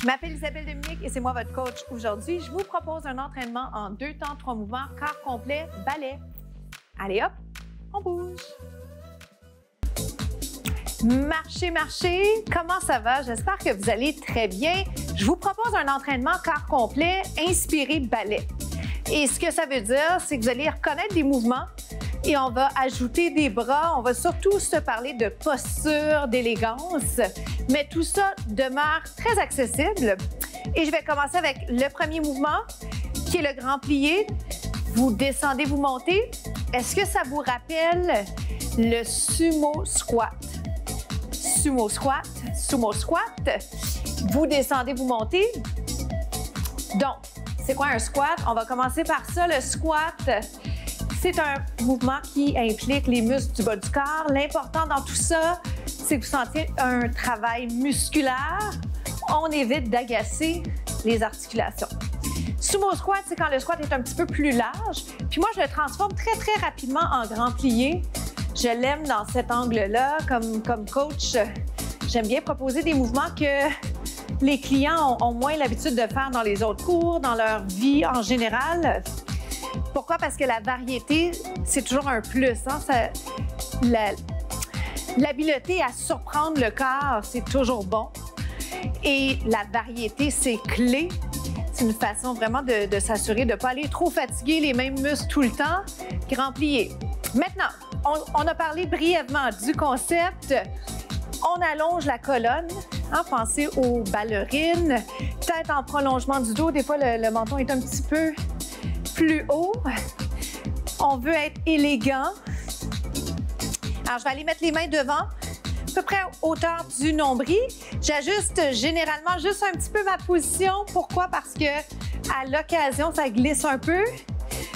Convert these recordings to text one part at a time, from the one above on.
Je m'appelle Isabelle Dominique et c'est moi votre coach. Aujourd'hui, je vous propose un entraînement en 2 temps, 3 mouvements, corps complet, ballet. Allez hop, on bouge. Marchez, marchez. Comment ça va? J'espère que vous allez très bien. Je vous propose un entraînement corps complet inspiré ballet. Et ce que ça veut dire, c'est que vous allez reconnaître des mouvements et on va ajouter des bras. On va surtout se parler de posture, d'élégance, mais tout ça demeure très accessible. Et je vais commencer avec le premier mouvement, qui est le grand plié. Vous descendez, vous montez. Est-ce que ça vous rappelle le sumo squat? Sumo squat, sumo squat. Vous descendez, vous montez. Donc, c'est quoi un squat? On va commencer par ça. Le squat, c'est un mouvement qui implique les muscles du bas du corps. L'important dans tout ça, c'est que vous sentiez un travail musculaire. On évite d'agacer les articulations. Sumo squat, c'est quand le squat est un petit peu plus large. Puis moi, je le transforme très, très rapidement en grand plié. Je l'aime dans cet angle-là. Comme coach, j'aime bien proposer des mouvements que les clients ont moins l'habitude de faire dans les autres cours, dans leur vie en général. Pourquoi? Parce que la variété, c'est toujours un plus. Hein? L'habileté à surprendre le corps, c'est toujours bon. Et la variété, c'est clé. C'est une façon vraiment de s'assurer de ne pas aller trop fatiguer les mêmes muscles tout le temps. Grand plié. Maintenant, on a parlé brièvement du concept. On allonge la colonne. Hein, pensez aux ballerines. Tête en prolongement du dos. Des fois, le menton est un petit peu plus haut. On veut être élégant. Alors, je vais aller mettre les mains devant, à peu près à hauteur du nombril. J'ajuste généralement juste un petit peu ma position. Pourquoi? Parce que à l'occasion, ça glisse un peu.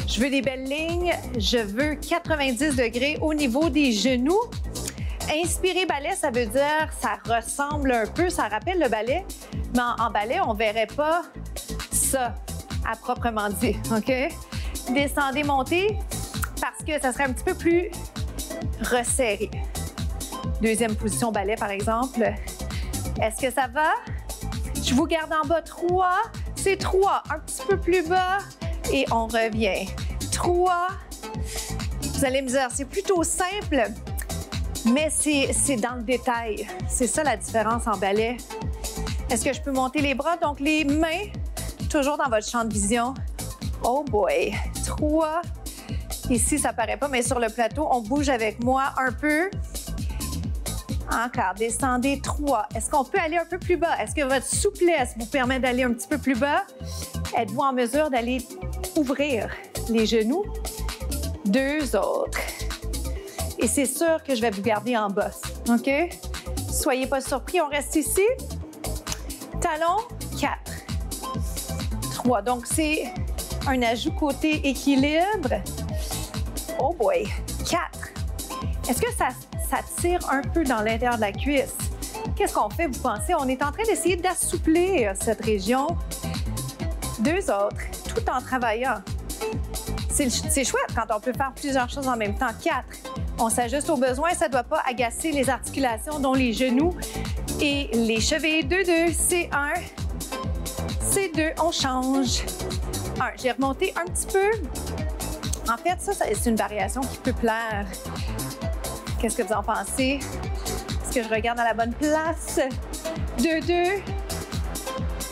Je veux des belles lignes. Je veux 90 degrés au niveau des genoux. Inspirer ballet, ça veut dire ça ressemble un peu, ça rappelle le ballet, mais en ballet, on ne verrait pas ça à proprement dit, OK? Descendez, montez, parce que ça serait un petit peu plus resserré. Deuxième position ballet, par exemple. Est-ce que ça va? Je vous garde en bas. 3, c'est 3. Un petit peu plus bas et on revient. 3. Vous allez me dire, c'est plutôt simple, mais c'est dans le détail. C'est ça la différence en ballet. Est-ce que je peux monter les bras? Donc, les mains, toujours dans votre champ de vision. Oh boy! 3. Ici, ça paraît pas, mais sur le plateau, on bouge avec moi un peu. Encore, descendez. 3. Est-ce qu'on peut aller un peu plus bas? Est-ce que votre souplesse vous permet d'aller un petit peu plus bas? Êtes-vous en mesure d'aller ouvrir les genoux? 2 autres. Et c'est sûr que je vais vous garder en bas, OK? Soyez pas surpris, on reste ici. Talon, 4. 3. Donc, c'est un ajout côté équilibre. Oh boy! 4. Est-ce que ça tire un peu dans l'intérieur de la cuisse? Qu'est-ce qu'on fait, vous pensez? On est en train d'essayer d'assouplir cette région. 2 autres, tout en travaillant. C'est chouette quand on peut faire plusieurs choses en même temps. 4. On s'ajuste aux besoins, ça ne doit pas agacer les articulations, dont les genoux et les chevilles. 2, 2, c'est 1. C'est 2, on change. 1. J'ai remonté un petit peu. En fait, ça c'est une variation qui peut plaire. Qu'est-ce que vous en pensez? Est-ce que je regarde à la bonne place? 2, 2.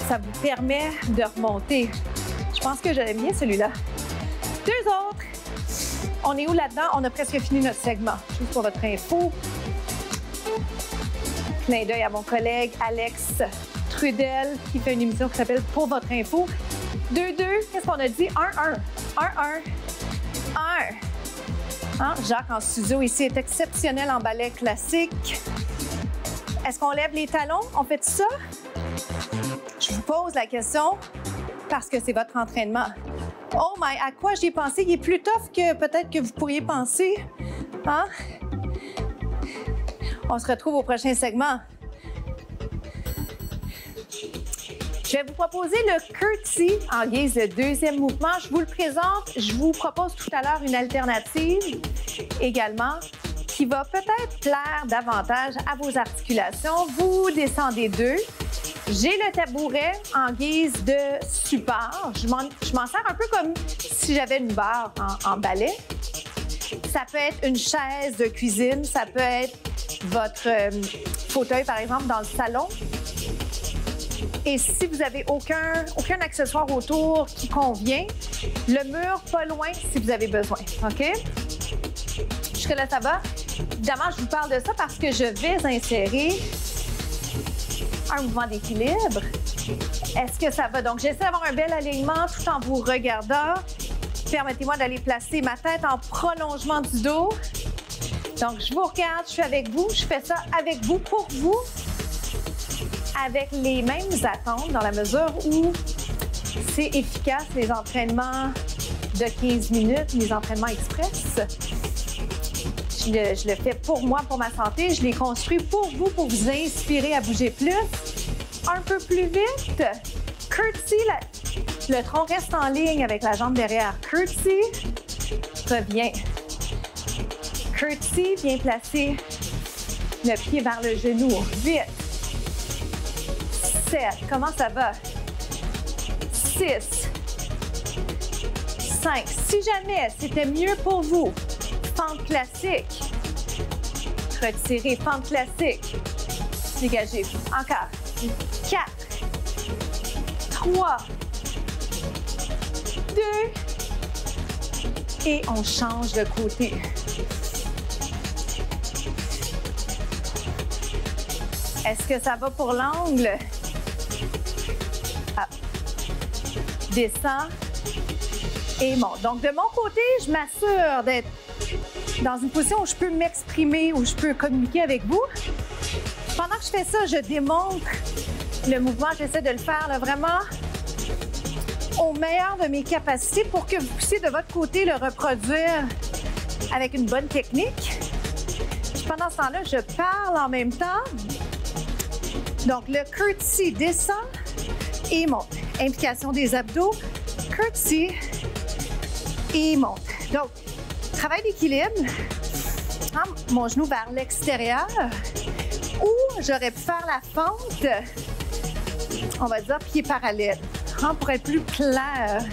Ça vous permet de remonter. Je pense que j'aime bien celui-là. 2 autres. On est où là-dedans? On a presque fini notre segment. Juste pour votre info. Clin d'œil à mon collègue Alex Trudel qui fait une émission qui s'appelle Pour votre info. 2, 2. Qu'est-ce qu'on a dit? 1, 1. 1, 1. 1. Hein? Jacques en studio ici est exceptionnel en ballet classique. Est-ce qu'on lève les talons? On fait ça? Je vous pose la question parce que c'est votre entraînement. Oh my, à quoi j'ai pensé? Il est plus tough que peut-être que vous pourriez penser. Hein? On se retrouve au prochain segment. Je vais vous proposer le curtsy en guise de deuxième mouvement. Je vous le présente. Je vous propose tout à l'heure une alternative également qui va peut-être plaire davantage à vos articulations. Vous descendez 2. J'ai le tabouret en guise de support. Je m'en sers un peu comme si j'avais une barre en balai. Ça peut être une chaise de cuisine, ça peut être votre fauteuil, par exemple, dans le salon. Et si vous n'avez aucun accessoire autour qui convient, le mur pas loin si vous avez besoin, OK? Jusque-là, ça va? Évidemment, je vous parle de ça parce que je vais insérer un mouvement d'équilibre. Est-ce que ça va? Donc, j'essaie d'avoir un bel alignement tout en vous regardant. Permettez-moi d'aller placer ma tête en prolongement du dos. Donc, je vous regarde, je suis avec vous, je fais ça avec vous, pour vous, avec les mêmes attentes dans la mesure où c'est efficace, les entraînements de 15 minutes, les entraînements express. Je le fais pour moi, pour ma santé. Je les construis pour vous inspirer à bouger plus. Un peu plus vite. Curtsy, le tronc reste en ligne avec la jambe derrière. Curtsy, reviens. Curtsy, bien placer le pied vers le genou. Vite. 7. Comment ça va? 6. 5. Si jamais c'était mieux pour vous, fente classique. Retirez, fente classique. Dégagez. Encore. 4. 3. 2. Et on change de côté. Est-ce que ça va pour l'angle? Up. Descends et monte. Donc, de mon côté, je m'assure d'être dans une position où je peux m'exprimer, où je peux communiquer avec vous. Pendant que je fais ça, je démontre le mouvement. J'essaie de le faire là, vraiment au meilleur de mes capacités pour que vous puissiez de votre côté le reproduire avec une bonne technique. Puis pendant ce temps-là, je parle en même temps. Donc, le curtsy descend et monte. Implication des abdos, curtsy et monte. Donc, travail d'équilibre. Mon genou vers l'extérieur. Ou j'aurais pu faire la fente, on va dire pied parallèle, pour être plus clair.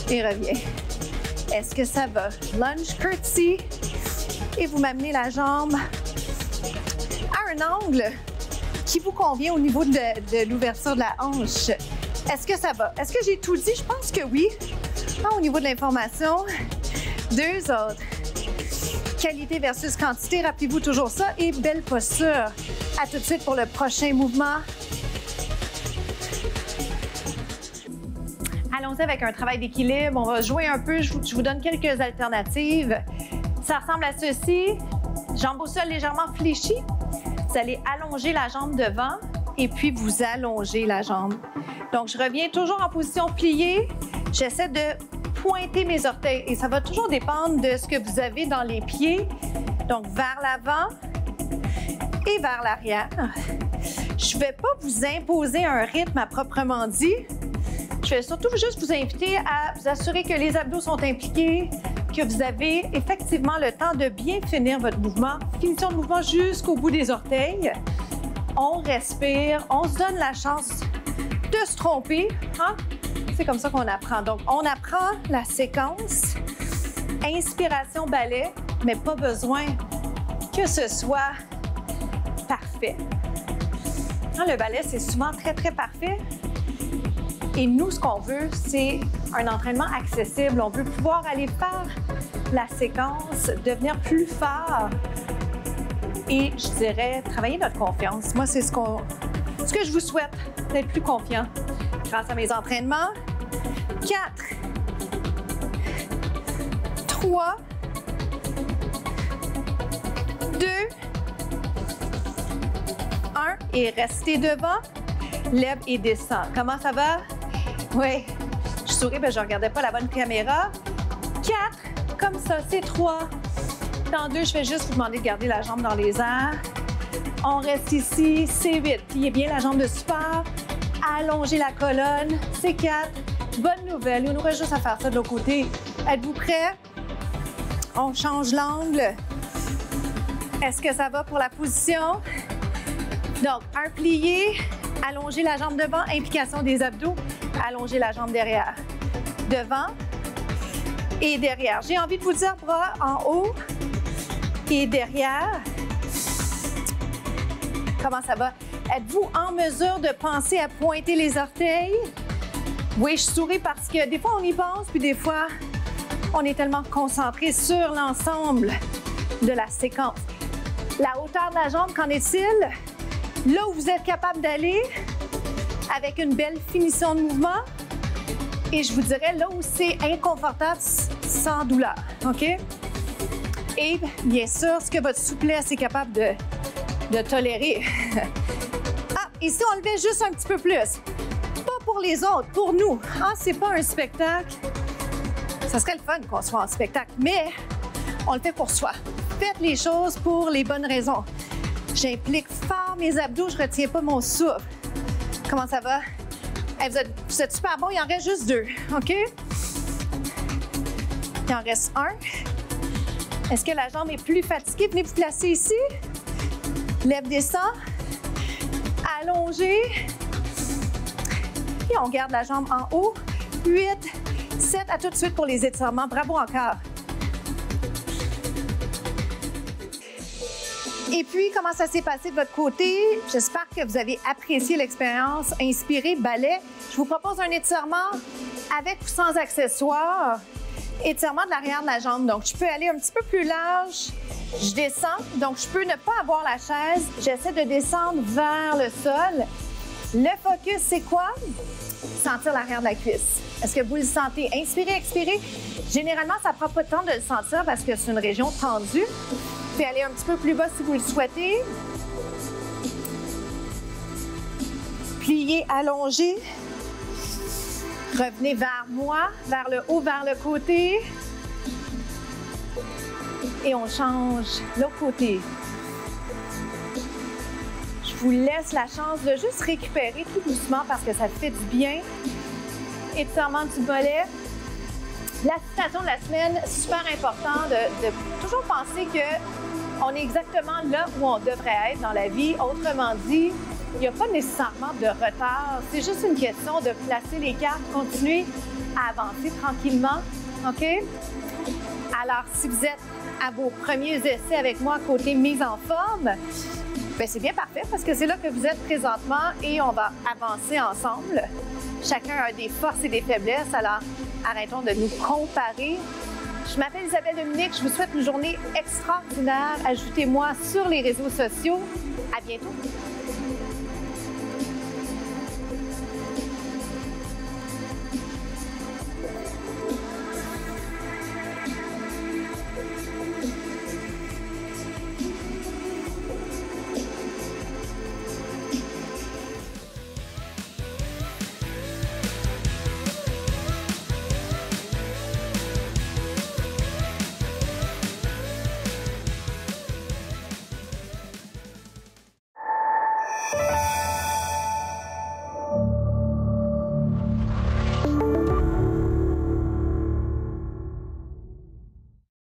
Et reviens. Est-ce que ça va? Lunge, curtsy. Et vous m'amenez la jambe à un angle qui vous convient au niveau de l'ouverture de la hanche. Est-ce que ça va? Est-ce que j'ai tout dit? Je pense que oui. Au niveau de l'information. 2 autres. Qualité versus quantité. Rappelez-vous toujours ça. Et belle posture. À tout de suite pour le prochain mouvement. Allons-y avec un travail d'équilibre. On va jouer un peu. Je vous donne quelques alternatives. Ça ressemble à ceci. Jambe au sol légèrement fléchie. Vous allez allonger la jambe devant et puis vous allongez la jambe. Donc, je reviens toujours en position pliée. J'essaie de pointer mes orteils et ça va toujours dépendre de ce que vous avez dans les pieds. Donc, vers l'avant et vers l'arrière. Je ne vais pas vous imposer un rythme à proprement dit. Je vais surtout juste vous inviter à vous assurer que les abdos sont impliqués, que vous avez effectivement le temps de bien finir votre mouvement. Finition de mouvement jusqu'au bout des orteils. On respire, on se donne la chance de se tromper. C'est comme ça qu'on apprend. Donc, on apprend la séquence. Inspiration, balai, mais pas besoin que ce soit parfait. Le balai, c'est souvent très, très parfait. Et nous, ce qu'on veut, c'est un entraînement accessible. On veut pouvoir aller faire la séquence, devenir plus fort et, je dirais, travailler notre confiance. Moi, c'est ce que je vous souhaite, d'être plus confiant grâce à mes entraînements. 4, 3, 2, 1 et restez devant. Lève et descend. Comment ça va? Oui. Je souris, mais je ne regardais pas la bonne caméra. 4, comme ça, c'est 3. Dans 2, je vais juste vous demander de garder la jambe dans les airs. On reste ici, c'est 8. Pliez bien la jambe de support. Allongez la colonne, c'est 4. Bonne nouvelle, il nous reste juste à faire ça de l'autre côté. Êtes-vous prêts? On change l'angle. Est-ce que ça va pour la position? Donc, un plié, Allongez la jambe devant, implication des abdos. Allongez la jambe derrière. Devant et derrière. J'ai envie de vous dire bras en haut et derrière. Comment ça va? Êtes-vous en mesure de penser à pointer les orteils? Oui, je souris parce que des fois, on y pense, puis des fois, on est tellement concentré sur l'ensemble de la séquence. La hauteur de la jambe, qu'en est-il? Là où vous êtes capable d'aller avec une belle finition de mouvement. Et je vous dirais là où c'est inconfortable sans douleur, OK? Et bien sûr, ce que votre souplesse est capable de tolérer. Ah, ici, on le fait juste un petit peu plus. Pas pour les autres, pour nous. Ah, c'est pas un spectacle. Ça serait le fun qu'on soit en spectacle, mais on le fait pour soi. Faites les choses pour les bonnes raisons. J'implique fort mes abdos, je retiens pas mon souffle. Comment ça va? Hey, vous êtes super bon, il en reste juste 2, OK? Il en reste 1. Est-ce que la jambe est plus fatiguée? Venez vous placer ici. Lève, descend. Allongez. Et on garde la jambe en haut. 8, 7, à tout de suite pour les étirements. Bravo encore. Et puis, comment ça s'est passé de votre côté? J'espère que vous avez apprécié l'expérience. Inspiré, ballet. Je vous propose un étirement avec ou sans accessoires. Étirement de l'arrière de la jambe. Donc, je peux aller un petit peu plus large. Je descends. Donc, je peux ne pas avoir la chaise. J'essaie de descendre vers le sol. Le focus, c'est quoi? Sentir l'arrière de la cuisse. Est-ce que vous le sentez? Inspirez, expirez. Généralement, ça ne prend pas de temps de le sentir parce que c'est une région tendue. Vous pouvez aller un petit peu plus bas si vous le souhaitez. Pliez, allongez. Revenez vers moi, vers le haut, vers le côté. Et on change l'autre côté. Je vous laisse la chance de juste récupérer tout doucement parce que ça fait du bien. Étirement du mollet. La citation de la semaine, super important de toujours penser qu'on est exactement là où on devrait être dans la vie. Autrement dit, il n'y a pas nécessairement de retard. C'est juste une question de placer les cartes, continuer à avancer tranquillement. OK? Alors, si vous êtes à vos premiers essais avec moi côté mise en forme, bien, c'est bien parfait parce que c'est là que vous êtes présentement et on va avancer ensemble. Chacun a des forces et des faiblesses, alors arrêtons de nous comparer. Je m'appelle Isabelle Dominique, je vous souhaite une journée extraordinaire. Ajoutez-moi sur les réseaux sociaux. À bientôt!